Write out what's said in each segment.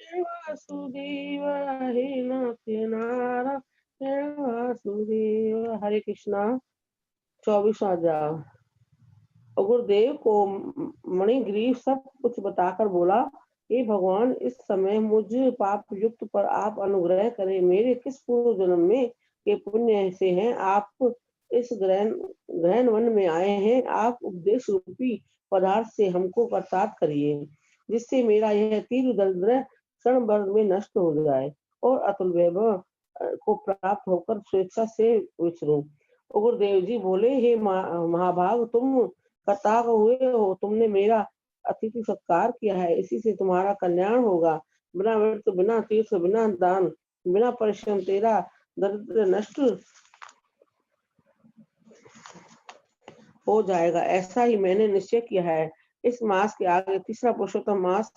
वासुदेव, हे नाथ नारायण वासुदेव। हरे कृष्णा। 24वां अध्याय। गुरुदेव को मणिग्रीव सब कुछ बताकर बोला, हे भगवान, इस समय मुझ पाप युक्त पर आप अनुग्रह करें। मेरे किस पूर्व जन्म में के पुण्य से हैं आप इस ग्रहण वन में आए हैं। आप उपदेश रूपी पदार्थ से हमको प्रसाद करिए, जिससे मेरा यह तीव्र दरिद्र क्षण भर में नष्ट हो जाए और अतुल वैभव को प्राप्त होकर स्वेच्छा से विचरूं। गुरुदेव जी बोले, हे महाभाग, तुम कताक हुए हो, तुमने मेरा अतिथि सत्कार किया है, इसी से तुम्हारा कल्याण होगा। बिना व्रत, बिना तीर्थ, बिना दान, बिना परिश्रम तेरा दरिद्र नष्ट हो जाएगा, ऐसा ही मैंने निश्चय किया है। इस मास के आगे तीसरा पुरुषोत्तम मास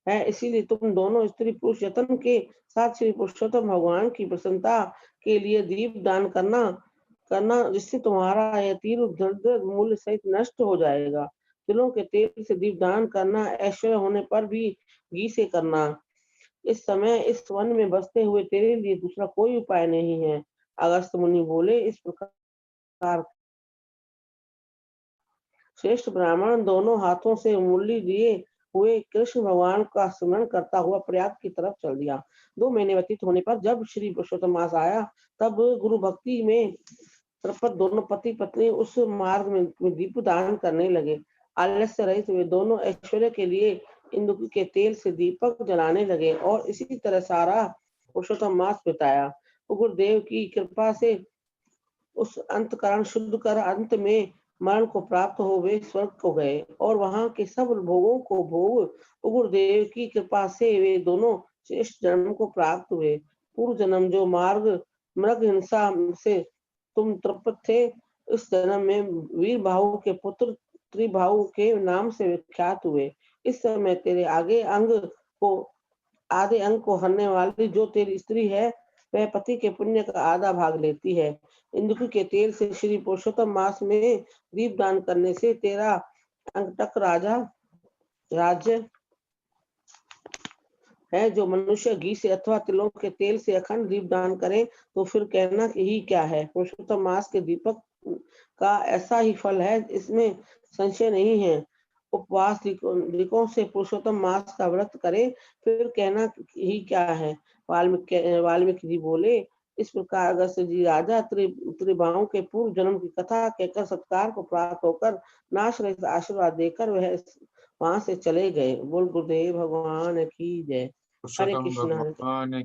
है, इसीलिए तुम दोनों स्त्री पुरुष यत्न के साथ श्री पुरुषोत्तम भगवान की प्रसन्नता के लिए दीप दान करना जिससे तुम्हारा यह तीव्र दरिद्र मूल्य सहित नष्ट हो जाएगा। तिलों के तेल से दीप दान करना, ऐश्वर्य होने पर भी घी से करना। इस समय इस वन में बसते हुए तेरे लिए दूसरा कोई उपाय नहीं है। अगस्त्य मुनि बोले, इस प्रकार श्रेष्ठ ब्राह्मण दोनों हाथों से मुरली लिए हुए कृष्ण भगवान का स्मरण करता हुआ प्रयाग की तरफ चल दिया। 2 महीने व्यतीत होने पर जब श्री पुरुषोत्तम मास आया, तब गुरु भक्ति में तृप्त दोनों पति पत्नी उस मार्ग में दीप दान करने लगे। आलस्य रहित वे दोनों ऐश्वर्य के लिए इंदुक के तेल से दीपक जलाने लगे और इसी तरह सारा पुरुषोत्तम मास बिताया। गुरुदेव की कृपा से उस अंतकरण शुद्ध कर अंत में मरण को प्राप्त हो वे स्वर्ग को गए और वहां के सब भोगों को भोग गुरुदेव की कृपा से वे दोनों श्रेष्ठ जन्म को प्राप्त हुए। पूर्व जन्म जो मार्ग मृग हिंसा से तुम तृप्त थे, इस जन्म में वीर बाहु के पुत्र त्रिबाहु के नाम से विख्यात हुए। इस समय तेरे आधे अंग को हरने वाली जो तेरी स्त्री है, वह पति के पुण्य का आधा भाग लेती है। इंदुक के तेल से श्री पुरुषोत्तम मास में दीप दान करने से तेरा अंगटक राज्य है। जो मनुष्य घी से अथवा तिलों के तेल से अखंड दीप दान करे, तो फिर कहना ही क्या है। पुरुषोत्तम मास के दीपक का ऐसा ही फल है, इसमें संशय नहीं है। उपवास दिकों से पुरुषोत्तम मास का व्रत करे, फिर कहना ही क्या है। वाल्मीकि जी बोले, इस प्रकार अगस्त्य जी राजा त्रिबाहु के पूर्व जन्म की कथा कहकर सत्कार को प्राप्त होकर नाश रहित आशीर्वाद देकर वह वहां से चले गए। बोल गुरुदेव भगवान की जय। हरे पुरुषोत्तम कृष्ण। भगवान